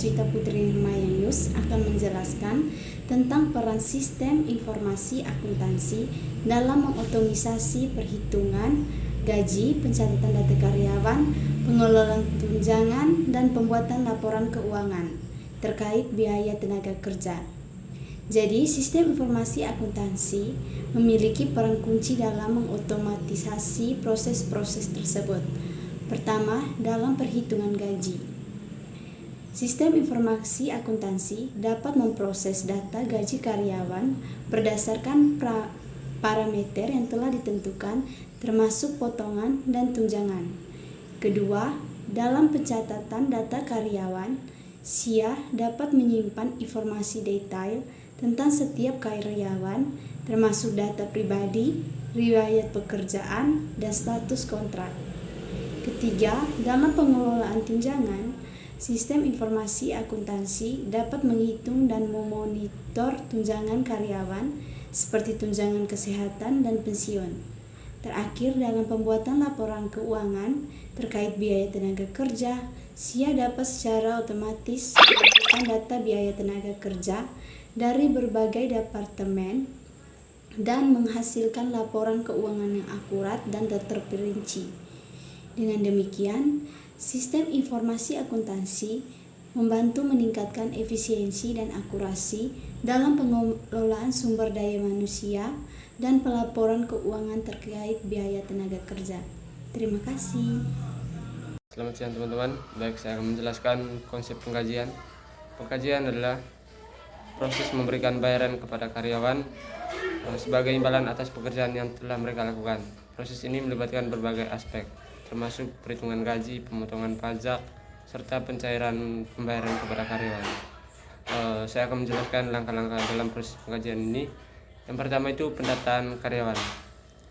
Swita Putri Mayayus akan menjelaskan tentang peran sistem informasi akuntansi dalam mengotomisasi perhitungan gaji, pencatatan data karyawan, pengelolaan tunjangan, dan pembuatan laporan keuangan terkait biaya tenaga kerja. Jadi, sistem informasi akuntansi memiliki peran kunci dalam mengotomatisasi proses-proses tersebut. Pertama, dalam perhitungan gaji. Sistem informasi akuntansi dapat memproses data gaji karyawan berdasarkan parameter yang telah ditentukan, termasuk potongan dan tunjangan. Kedua, dalam pencatatan data karyawan, SIA dapat menyimpan informasi detail tentang setiap karyawan, termasuk data pribadi, riwayat pekerjaan, dan status kontrak. Ketiga, dalam pengelolaan tunjangan, sistem informasi akuntansi dapat menghitung dan memonitor tunjangan karyawan seperti tunjangan kesehatan dan pensiun. Terakhir, dalam pembuatan laporan keuangan terkait biaya tenaga kerja, SIA dapat secara otomatis mengumpulkan data biaya tenaga kerja dari berbagai departemen dan menghasilkan laporan keuangan yang akurat dan terperinci. Dengan demikian, sistem informasi akuntansi membantu meningkatkan efisiensi dan akurasi dalam pengelolaan sumber daya manusia dan pelaporan keuangan terkait biaya tenaga kerja. Terima kasih. Selamat siang teman-teman. Baik, saya akan menjelaskan konsep penggajian. Penggajian adalah proses memberikan bayaran kepada karyawan sebagai imbalan atas pekerjaan yang telah mereka lakukan. Proses ini melibatkan berbagai aspek, termasuk perhitungan gaji, pemotongan pajak, serta pencairan pembayaran kepada karyawan. Saya akan menjelaskan langkah-langkah dalam proses penggajian ini. Yang pertama itu pendataan karyawan.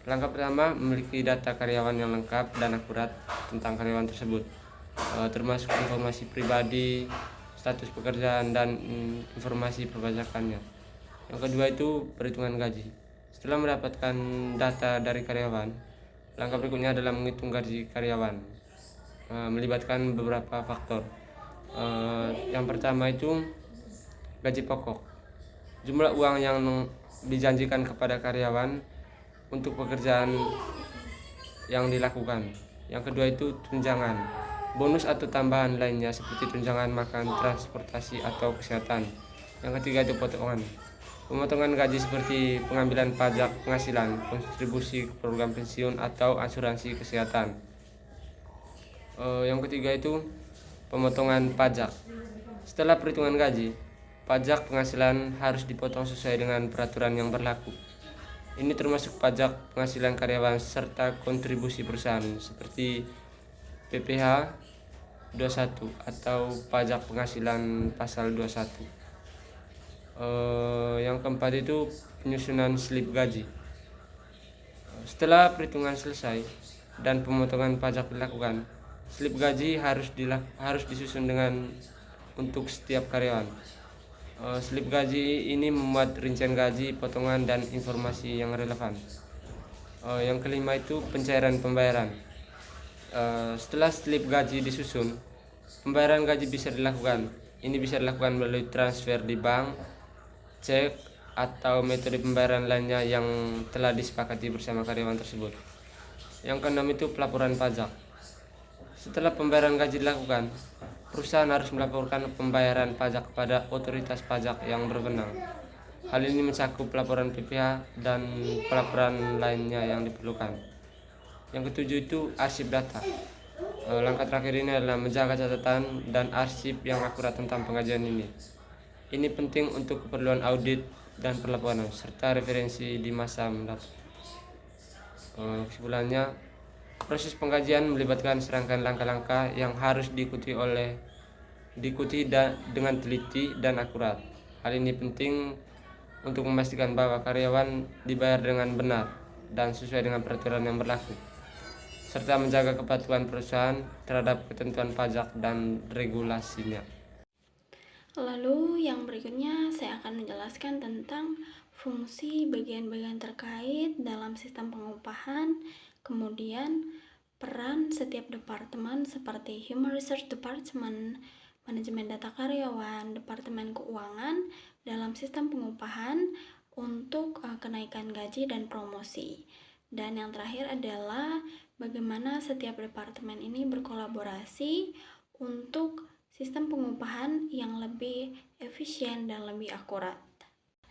Langkah pertama, memiliki data karyawan yang lengkap dan akurat tentang karyawan tersebut, termasuk informasi pribadi, status pekerjaan, dan informasi perpajakannya. Yang kedua itu perhitungan gaji. Setelah mendapatkan data dari karyawan, langkah berikutnya adalah menghitung gaji karyawan, melibatkan beberapa faktor. Yang pertama itu gaji pokok, jumlah uang yang dijanjikan kepada karyawan untuk pekerjaan yang dilakukan. Yang kedua itu tunjangan, bonus atau tambahan lainnya seperti tunjangan makan, transportasi, atau kesehatan. Yang ketiga itu potongan, pemotongan gaji seperti pengambilan pajak penghasilan, kontribusi ke program pensiun, atau asuransi kesehatan. Yang ketiga itu pemotongan pajak. Setelah perhitungan gaji, pajak penghasilan harus dipotong sesuai dengan peraturan yang berlaku. Ini termasuk pajak penghasilan karyawan serta kontribusi perusahaan seperti PPh 21 atau pajak penghasilan pasal 21. Yang keempat itu penyusunan slip gaji. Setelah perhitungan selesai dan pemotongan pajak dilakukan, slip gaji harus disusun untuk setiap karyawan. Slip gaji ini memuat rincian gaji, potongan, dan informasi yang relevan. Yang kelima itu pencairan pembayaran. Setelah slip gaji disusun, pembayaran gaji bisa dilakukan. Ini bisa dilakukan melalui transfer di bank, cek, atau metode pembayaran lainnya yang telah disepakati bersama karyawan tersebut. Yang keenam itu pelaporan pajak. Setelah pembayaran gaji dilakukan, perusahaan harus melaporkan pembayaran pajak kepada otoritas pajak yang berwenang. Hal ini mencakup pelaporan PPh dan pelaporan lainnya yang diperlukan. Yang ketujuh itu arsip data. Langkah terakhir ini adalah menjaga catatan dan arsip yang akurat tentang penggajian ini. Ini penting untuk keperluan audit dan perlaporan serta referensi di masa mendatang. Kesimpulannya, proses penggajian melibatkan serangkaian langkah-langkah yang harus diikuti dengan teliti dan akurat. Hal ini penting untuk memastikan bahwa karyawan dibayar dengan benar dan sesuai dengan peraturan yang berlaku, serta menjaga kepatuhan perusahaan terhadap ketentuan pajak dan regulasinya. Lalu yang berikutnya saya akan menjelaskan tentang fungsi bagian-bagian terkait dalam sistem pengupahan, kemudian peran setiap departemen seperti Human Resource Department, manajemen data karyawan, departemen keuangan dalam sistem pengupahan untuk kenaikan gaji dan promosi. Dan yang terakhir adalah bagaimana setiap departemen ini berkolaborasi untuk sistem pengupahan yang lebih efisien dan lebih akurat.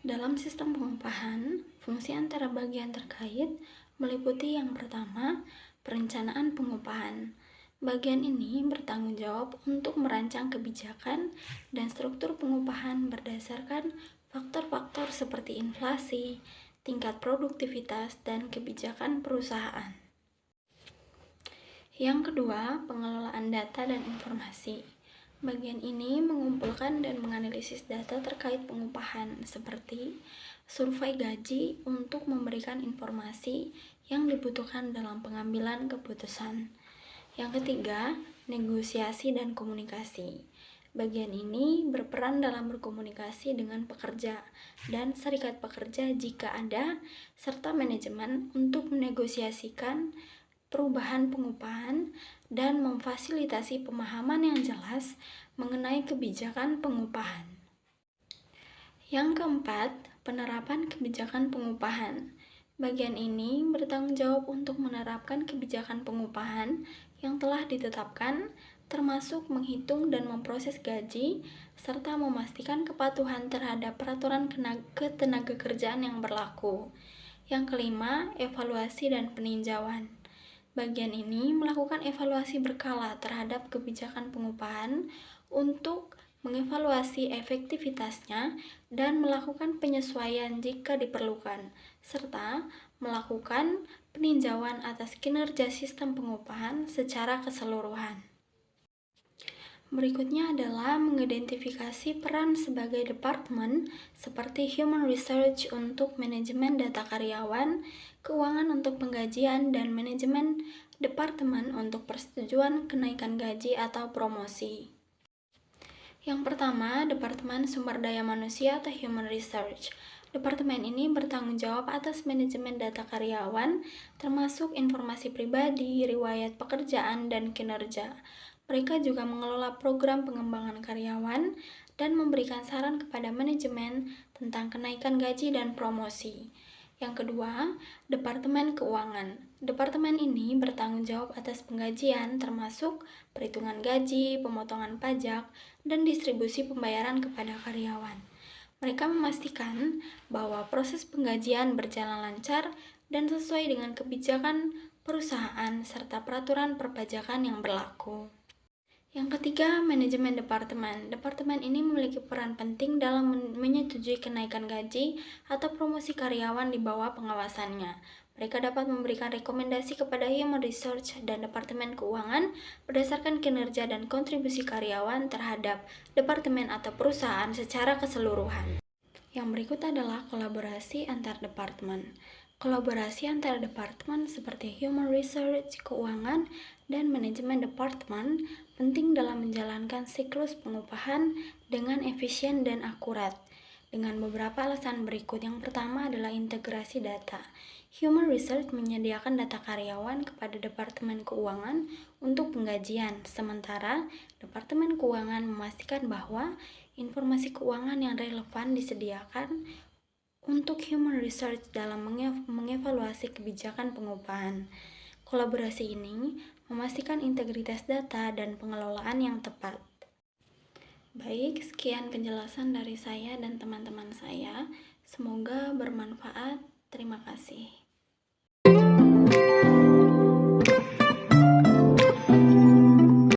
Dalam sistem pengupahan, fungsi antara bagian terkait meliputi yang pertama, perencanaan pengupahan. Bagian ini bertanggung jawab untuk merancang kebijakan dan struktur pengupahan berdasarkan faktor-faktor seperti inflasi, tingkat produktivitas, dan kebijakan perusahaan. Yang kedua, pengelolaan data dan informasi. Bagian ini mengumpulkan dan menganalisis data terkait pengupahan seperti survei gaji untuk memberikan informasi yang dibutuhkan dalam pengambilan keputusan. Yang ketiga, negosiasi dan komunikasi. Bagian ini berperan dalam berkomunikasi dengan pekerja dan serikat pekerja jika ada, serta manajemen untuk menegosiasikan perubahan pengupahan dan memfasilitasi pemahaman yang jelas mengenai kebijakan pengupahan. Yang keempat, penerapan kebijakan pengupahan. Bagian ini bertanggung jawab untuk menerapkan kebijakan pengupahan yang telah ditetapkan, termasuk menghitung dan memproses gaji, serta memastikan kepatuhan terhadap peraturan ketenagakerjaan yang berlaku. Yang kelima, evaluasi dan peninjauan. Bagian ini melakukan evaluasi berkala terhadap kebijakan pengupahan untuk mengevaluasi efektivitasnya dan melakukan penyesuaian jika diperlukan, serta melakukan peninjauan atas kinerja sistem pengupahan secara keseluruhan. Berikutnya adalah mengidentifikasi peran sebagai departemen seperti Human Research untuk manajemen data karyawan, keuangan untuk penggajian, dan manajemen departemen untuk persetujuan kenaikan gaji atau promosi. Yang pertama, Departemen Sumber Daya Manusia atau Human Research. Departemen ini bertanggung jawab atas manajemen data karyawan, termasuk informasi pribadi, riwayat pekerjaan, dan kinerja. Mereka juga mengelola program pengembangan karyawan dan memberikan saran kepada manajemen tentang kenaikan gaji dan promosi. Yang kedua, Departemen Keuangan. Departemen ini bertanggung jawab atas penggajian termasuk perhitungan gaji, pemotongan pajak, dan distribusi pembayaran kepada karyawan. Mereka memastikan bahwa proses penggajian berjalan lancar dan sesuai dengan kebijakan perusahaan serta peraturan perpajakan yang berlaku. Yang ketiga, manajemen departemen. Departemen ini memiliki peran penting dalam menyetujui kenaikan gaji atau promosi karyawan di bawah pengawasannya. Mereka dapat memberikan rekomendasi kepada Human Research dan Departemen Keuangan berdasarkan kinerja dan kontribusi karyawan terhadap departemen atau perusahaan secara keseluruhan. Yang berikut adalah kolaborasi antar departemen. Kolaborasi antara departemen seperti Human Research, Keuangan, dan Manajemen Departemen penting dalam menjalankan siklus pengupahan dengan efisien dan akurat. Dengan beberapa alasan berikut. Yang pertama adalah integrasi data. Human Research menyediakan data karyawan kepada Departemen Keuangan untuk penggajian, sementara Departemen Keuangan memastikan bahwa informasi keuangan yang relevan disediakan untuk Human Research dalam mengevaluasi kebijakan pengupahan. Kolaborasi ini memastikan integritas data dan pengelolaan yang tepat. Baik, sekian penjelasan dari saya dan teman-teman saya. Semoga bermanfaat. Terima kasih.